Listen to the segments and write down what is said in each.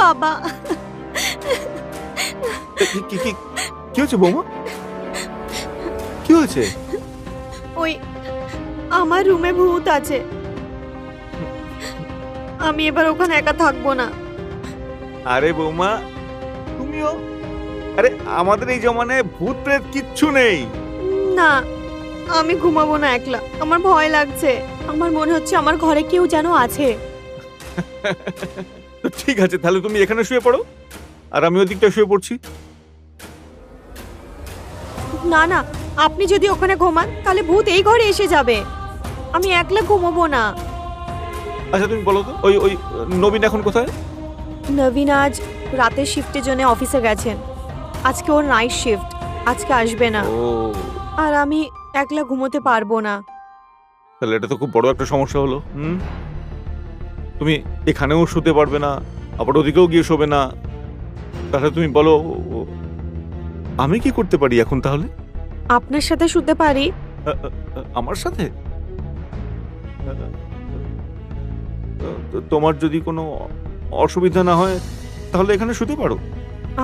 বাবা। কি হয়েছে বৌমা? কি হয়েছে? ওই আমার রুমে ভূত আছে, আমি এবার ওখানে একা থাকবো না। আরে বৌমা তুমিও, আরে আমাদের এই জমানায় ভূত প্রেত কিচ্ছু নেই। না, আমি ঘুমাবো না একলা, আমার ভয় লাগছে। আমার মনে হচ্ছে আমার ঘরে কেউ যেন আছে। তো ঠিক আছে, তাহলে তুমি এখানে শুয়ে পড়ো আর আমি ওদিকটা শুয়ে পড়ছি। না না, আপনি যদি ওখানে ঘুমান তাহলে ভূত এই ঘরে এসে যাবে। আমি একলা ঘুমাবো না। আচ্ছা তুমি বলো তো, ওই ওই নবীন এখন কোথায়? নবীন আজ রাতের শিফটের জন্য অফিসে গেছেন। আজকে ওর নাইট শিফট, আজকে আসবে না। ও, আর আমি একলা ঘুমোতে পারবো না। তাহলে এটা তো খুব বড় একটা সমস্যা হলো। তুমি এখানেও শুতে পারবে না, আবার ওদিকেও গিয়ে শোবে না। তাহলে তুমি বলো আমি কি করতে পারি এখন তাহলে? আপনার সাথে শুতে পারি। আমার সাথে? তোমার যদি কোনো অসুবিধা না হয় তাহলে এখানে শুতে পারো।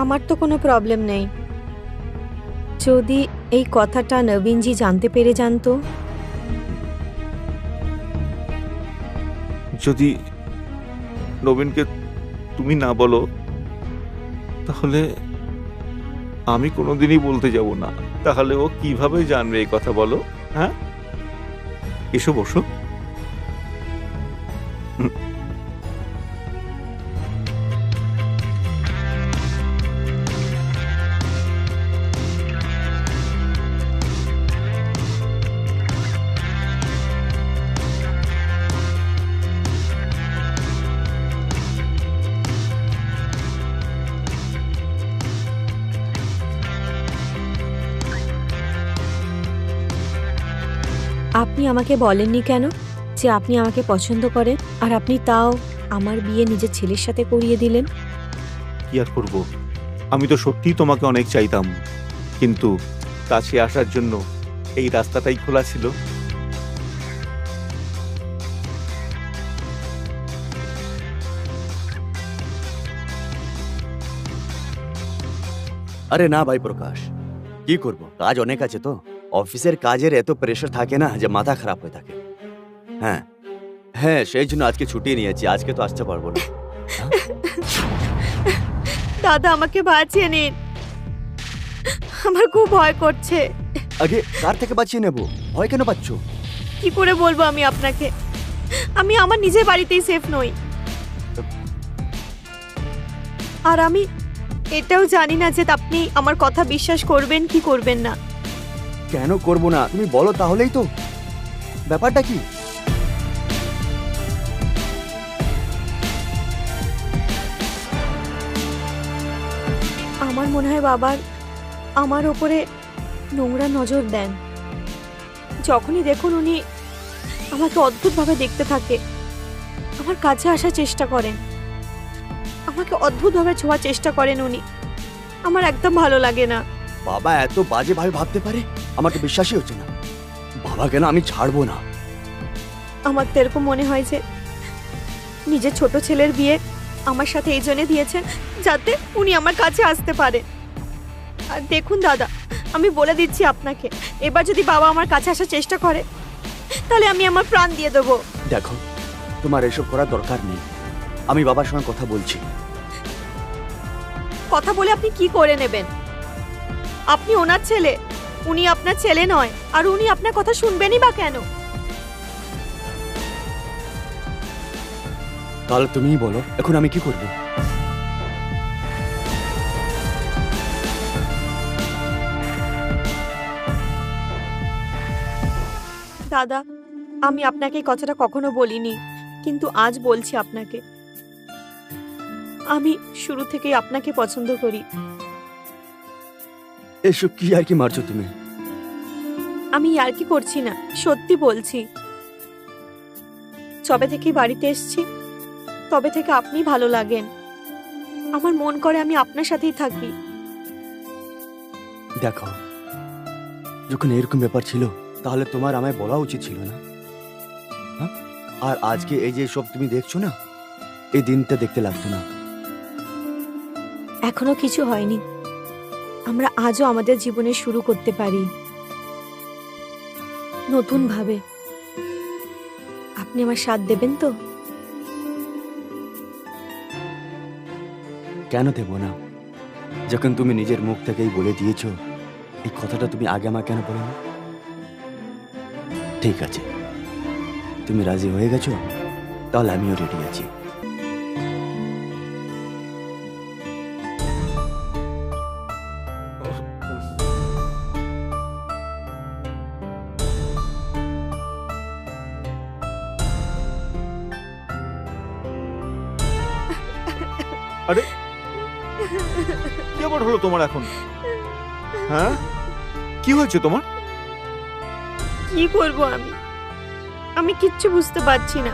আমার তো কোনো প্রবলেম নেই। যদি এই কথাটা নবীনজি জানতে পেরে জানতো। যদি নবীনকে তুমি না বলো তাহলে আমি কোনোদিনই বলতে যাব না। তাহলে ও কিভাবে জানবে এই কথা বলো? হ্যাঁ, এসো বসো। আপনি আমাকে বলেননি কেন যে আপনি আমাকে পছন্দ করেন, আর আপনি তাও আমার বিয়ে নিজের ছেলের সাথে করিয়ে দিলেন? কি আর করবো, আমি তো সত্যিই তোমাকে অনেক চাইতাম, কিন্তু কাছে আসার জন্য এই রাস্তাটাই খোলা ছিল। আরে না ভাই প্রকাশ, কি করব, কাজ অনেক আছে তো। অফিসের কাজের এত প্রেশার থাকে না যে মাথা খারাপ হয়ে থাকে। হ্যাঁ হ্যাঁ, সেই জন্য আজকে ছুটি নিয়েছি, আজকে তো আসতে পারবো না। দাদা আমাকে বাঁচিয়ে নিন, আমার খুব ভয় করছে। আগে কার থেকে বাঁচিয়ে নেব? ভয় কেন পাচ্ছ? কি করে বলবো আমি আপনাকে, আমি আমার নিজের বাড়িতেই সেফ নই। আর আমি এটাও জানি না যে আপনি আমার কথা বিশ্বাস করবেন কি করবেন না। কেন করব না, তুমি বলো তাহলেই তো। ব্যাপারটা কি? আমার মনে হয় বাবার আমার ওপরে নোংরা নজর দেন। যখনই দেখুন উনি আমাকে অদ্ভুতভাবে দেখতে থাকে, আমার কাছে আসার চেষ্টা করেন, আমাকে অদ্ভুতভাবে ছোঁয়ার চেষ্টা করেন উনি। আমার একদম ভালো লাগে না। বাবা এত বাজে ভাবে ভাবতে পারে? আমার তো বিশ্বাসই হচ্ছে না। বাবা কেন আমি ছাড়বো না। আমার তো এরকম মনে হয় যে নিজের ছোট ছেলের বিয়ে আমার সাথে এই জন্য দিয়েছেন যাতে উনি আমার কাছে আসতে পারে। আর দেখুন দাদা, আমি বলে দিচ্ছি আপনাকে, এবার যদি বাবা আমার কাছে আসার চেষ্টা করে তাহলে আমি আমার প্রাণ দিয়ে দেবো। দেখো, তোমার এসব করার দরকার নেই, আমি বাবার সঙ্গে কথা বলছি। কথা বলে আপনি কি করে নেবেন? আপনি ওনার ছেলে, উনি আপনার ছেলে নয়, আর উনি আপনার কথা শুনবেনই বা কেন? তাহলে তুমিই বলো এখন আমি কি করব? দাদা, আমি আপনাকে এই কথাটা কখনো বলিনি, কিন্তু আজ বলছি আপনাকে। আমি শুরু থেকেই আপনাকে পছন্দ করি। এসব কি আর কি মারছো তুমি? আমি আর কি করছি না, সত্যি বলছি। যবে থেকে বাড়িতে এসেছি তবে থেকে আপনি ভালো লাগেন। আমার মন করে আমি আপনার সাথেই থাকি। দেখো, যখন এরকম ব্যাপার ছিল তাহলে তোমার আমায় বলা উচিত ছিল না? আর আজকে এই যে সব তুমি দেখছো না, এই দিনটা দেখতে লাগতো না। এখনো কিছু হয়নি। আমরা আজও আমাদের জীবনে শুরু করতে পারি নতুন ভাবে। আপনি আমার সাথ দেবেন তো? কেন দেব না? যখন তুমি নিজের মুখ থেকেই বলে দিয়েছো, এই কথাটা তুমি আগে আমার কেন বলো না? ঠিক আছে, তুমি রাজি হয়ে গেছো, তাহলে আমিও রেডি আছি। আরে কি আবার হলো তোমার এখন? হ্যাঁ, কি হয়েছে তোমার? কি করব আমি? আমি কিচ্ছু বুঝতে পারছি না।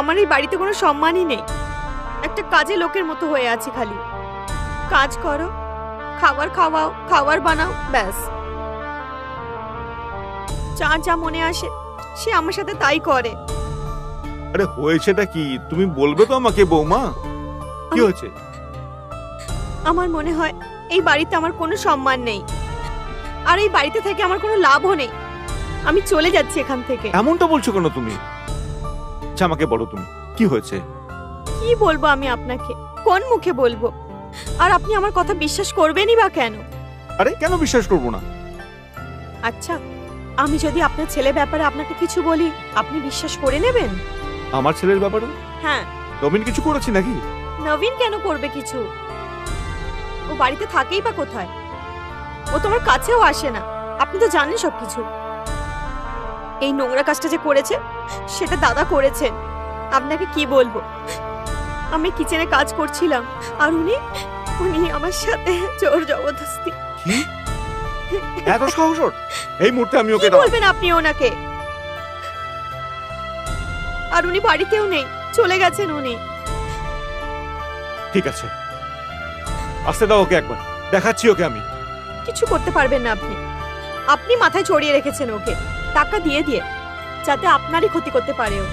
আমার এই বাড়িতে কোনো সম্মানই নেই। একটা কাজে লোকের মতো হয়ে আছি খালি। কাজ করো, খাবার খাওয়াও, খাবার বানাও, ব্যাস। যার যা মনে আসে সে আমার সাথে তাই করে। আরে হয়েছেটা কি তুমি বলবে তো আমাকে বৌমা, কি হয়েছে? আমার মনে হয় এই বাড়িতে আমার কোনো সম্মান নেই, আর এই বাড়িতে থেকে আমার কোনো লাভও নেই। আমি চলে যাচ্ছি এখান থেকে। এমনটা বলছো কেন তুমি? আচ্ছা আমাকে বলো তুমি কি হয়েছে? কি বলবো আমি আপনাকে? কোন মুখে বলবো? আর আপনি আমার কথা বিশ্বাস করবেনই বা কেন? আরে কেন বিশ্বাস করবো না? আচ্ছা, আমি যদি আপনার ছেলে ব্যাপারে আপনাকে কিছু বলি, আপনি বিশ্বাস করে নেবেন? আমার ছেলের ব্যাপারে হ্যাঁ। নবীন কিছু করেছি নাকি? নবীন কেন করবে কিছু? ও বাড়িতে থাকেই বা কোথায়? ও তোমার কাছেও আসে না। আপনি তো জানেন সবকিছু। এই নোংরা কাজটা যে করেছে সেটা দাদা করেছেন। আপনাকে কি বলবো? আমি কিচেনে কাজ করছিলাম আর উনি আমার সাথে জোর জবরদস্তি। কি এত সাহস ওর? এই মুহূর্তে আমি ওকে কি বলবেন আপনি ওনাকে? আর উনি বাড়িতেও নেই, চলে গেছেন উনি। ঠিক আছে, আসতে দাও ওকে, একবার দেখাচ্ছি ওকে আমি। কিছু করতে পারবেন না আপনি। আপনি মাথায় চড়িয়ে রেখেছেন ওকে টাকা দিয়ে দিয়ে, যাতে আপনারই ক্ষতি করতে পারে ও।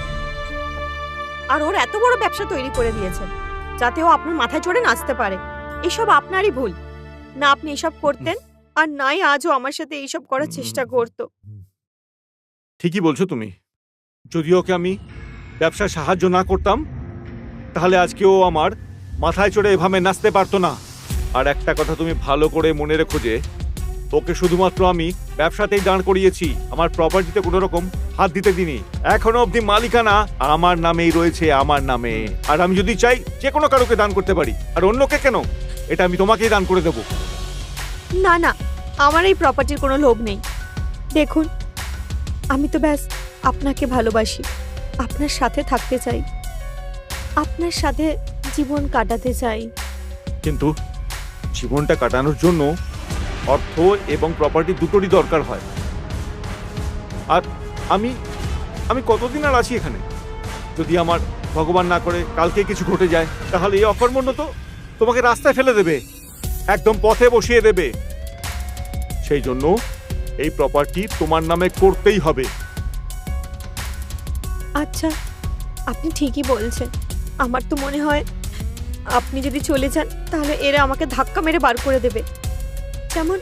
আর ওর এত বড় ব্যবসা তৈরি করে দিয়েছেন যাতে ও আপনার মাথায় চড়ে নাচতে পারে। এসব আপনারই ভুল। না আপনি এসব করতেন, আর নাই আজও আমার সাথে এইসব করার চেষ্টা করতো। ঠিকই বলছো তুমি। যদি ওকে আমি ব্যবসায় সাহায্য না করতাম তাহলে আজকে ও আমার মাথায় চড়ে এভাবে নাচতে পারতো না। আর একটা কথা তুমি ভালো করে মনে রেখো যে ওকে শুধুমাত্র আমি ব্যবসাতেই দাঁড় করিয়েছি, আমার প্রপার্টিতে কোনো রকম হাত দিতে দিনি। এখনো অবধি মালিকানা আমার নামেই রয়েছে, আমার নামে। আর আমি যদি চাই যে কোনো কারোকে দান করতে পারি, আর অন্যকে কেন, এটা আমি তোমাকেই দান করে দেবো। না না, আমার এই প্রপার্টির কোনো লোভ নেই। দেখুন, আমি তো ব্যাস আপনাকে ভালোবাসি, আপনার সাথে থাকতে চাই, আপনার সাথে জীবন কাটাতে চাই। কিন্তু জীবনটা কাটানোর জন্য অর্থ এবং প্রপার্টি দুটোরই দরকার হয়। আর আমি আমি কতদিন আর আছি এখানে? যদি আমার ভগবান না করে কালকে কিছু ঘটে যায়, তাহলে এই অকর্মণ্য তো তোমাকে রাস্তায় ফেলে দেবে, একদম পথে বসিয়ে দেবে। সেই জন্য এই প্রপার্টি তোমার নামে করতেই হবে। আচ্ছা, আপনি ঠিকই বলছেন। আমার তো মনে হয় আপনি যদি চলে যান তাহলে এরা আমাকে ধাক্কা মেরে বার করে দেবে, যেমন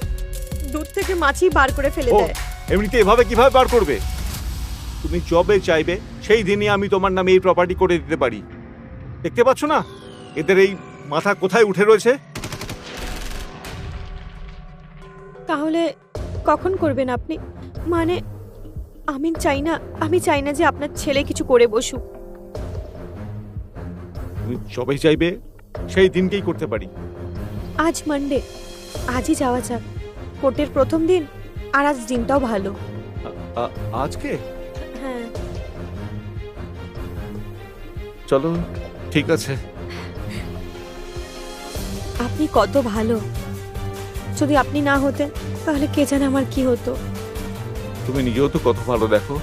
দুধ থেকে মাছি বার করে ফেলে ও, দেয়। এমনিতে এভাবে কিভাবে বার করবে? তুমি জবে চাইবে সেই দিনই আমি তোমার নামে এই প্রপার্টি করে দিতে পারি। দেখতে পাচ্ছ না এদের এই মাথা কোথায় উঠে রয়েছে? তাহলে কখন করবেন আপনি? মানে আমি চাই না যে আপনার ছেলে কিছু করে বসুক। তুমি জবে চাইবে সেই দিনকেই করতে পারি। আজ মানডে, আজই যাওয়া যাক। কোর্টের প্রথম দিন, আর আজ দিনটাও ভালো। আজকে? হ্যাঁ। চলো ঠিক আছে। আপনি কত ভালো। যদি আপনি না হতেন তাহলে কে জানে আমার কি হতো। তুমি নিজেও তো কত ভালো, দেখো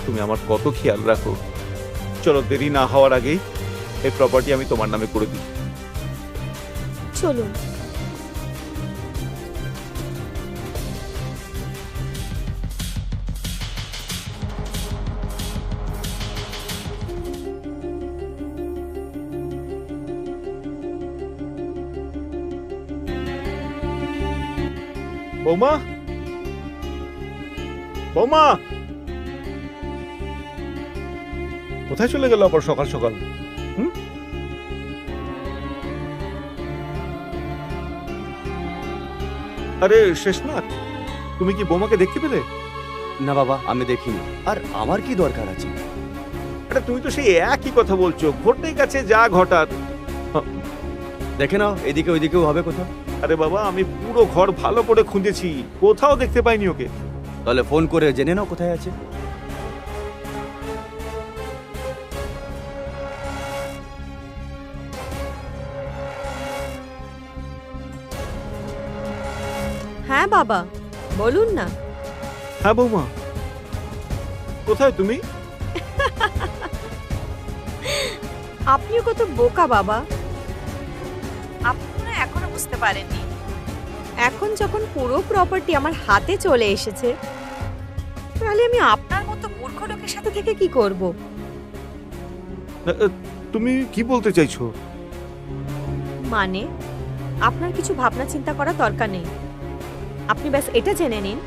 তুমি আমার কত খেয়াল রাখো। চলো দেরি না হওয়ার আগেই এই প্রপার্টি আমি তোমার নামে করে দিই। চলুন। বৌমা, বৌমা, কোথায় চলে গেল আবার সকাল সকাল? আরে শেষনাথ, তুমি কি বৌমাকে দেখতে পেলে? না বাবা, আমি দেখিনি। আর আমার কি দরকার আছে? আরে তুমি তো সেই একই কথা বলছো, ঘটেই গেছে যা ঘটার। দেখে নাও, এদিকে ওইদিকেও হবে কোথাও। আরে বাবা, আমি পুরো ঘর ভালো করে খুঁজেছি, কোথাও দেখতে পাইনি ওকে। তাহলে ফোন করে জেনে নাও কোথায় আছে। হ্যাঁ বাবা, বলুন না। হ্যাঁ বৌমা, কোথায় তুমি? আপনিও কত বোকা বাবা, আপনি না এখনো বুঝতে পারেননি। এখন যখন পুরো প্রপার্টি আমার হাতে চলে এসেছে, তাহলে আমি আপনার মতো মূর্খ লোকের সাথে থেকে কি করব? তুমি কি বলতে চাইছো? মানে আপনার কিছু ভাবনা চিন্তা করার দরকার নেই। আপনি ব্যাস এটা জেনে নিন,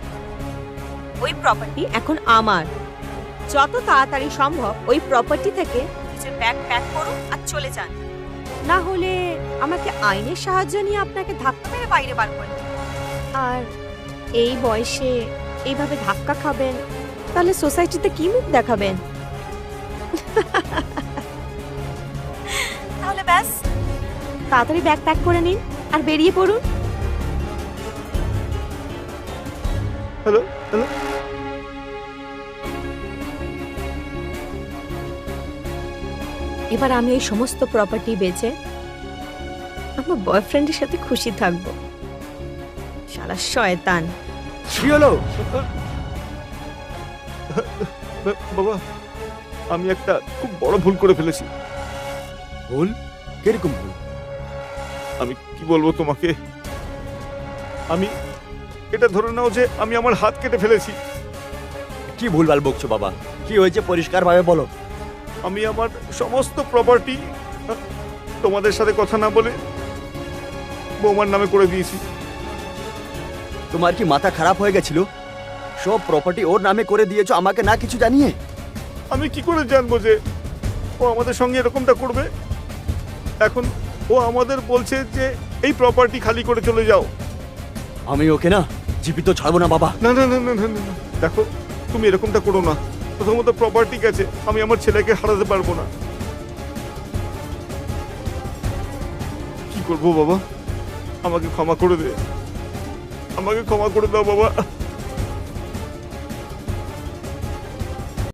ওই প্রপার্টি এখন আমার। যত তাড়াতাড়ি সম্ভব ওই প্রপার্টি থেকে নিজের ব্যাগ প্যাক করুন আর চলে যান, না হলে আমাকে আইনের সাহায্য নিয়ে আপনাকে ধাক্কা মেরে বাইরে বার করে দেব। আর এই বয়সে এইভাবে ধাক্কা খাবেন, তাহলে সোসাইটিতে কি মুখ দেখাবেন? তাহলে ব্যাস তাড়াতাড়ি ব্যাগ প্যাক করে নিন আর বেরিয়ে পড়ুন। হ্যালো হ্যালো, এবার আমি ওই সমস্ত প্রপার্টি বেচে আমার বয়ফ্রেন্ডের সাথে খুশি থাকবো। শালা শয়তান। কি হলো? বাবা, আমি একটা খুব বড় ভুল করে ফেলেছি। ভুল? কিরকম ভুল? আমি কি বলবো তোমাকে, আমি এটা ধরে নাও যে আমি আমার হাত কেটে ফেলেছি। কি ভুলভাল বকছো বাবা? কি হয়েছে পরিষ্কার ভাবে বলো। আমি আমার সমস্ত প্রপার্টি তোমাদের সাথে কথা না বলে বৌমার নামে করে দিয়েছি। তোমার কি মাথা খারাপ হয়ে গেছিল? সব প্রপার্টি ওর নামে করে দিয়েছো আমাকে না কিছু জানিয়ে? আমি কি করে জানবো যে ও আমাদের সঙ্গে এরকমটা করবে? এখন ও আমাদের বলছে যে এই প্রপার্টি খালি করে চলে যাও। আমি ওকে না জীবিত ছাড়বো না বাবা। না না না না না না, দেখো তুমি এরকমটা করো না। প্রথমত প্রপার্টি গেছে, আমি আমার ছেলেকে হারাতে পারবো না। কি করবো বাবা, আমাকে ক্ষমা করে দে, আমাকে ক্ষমা করে দাও বাবা।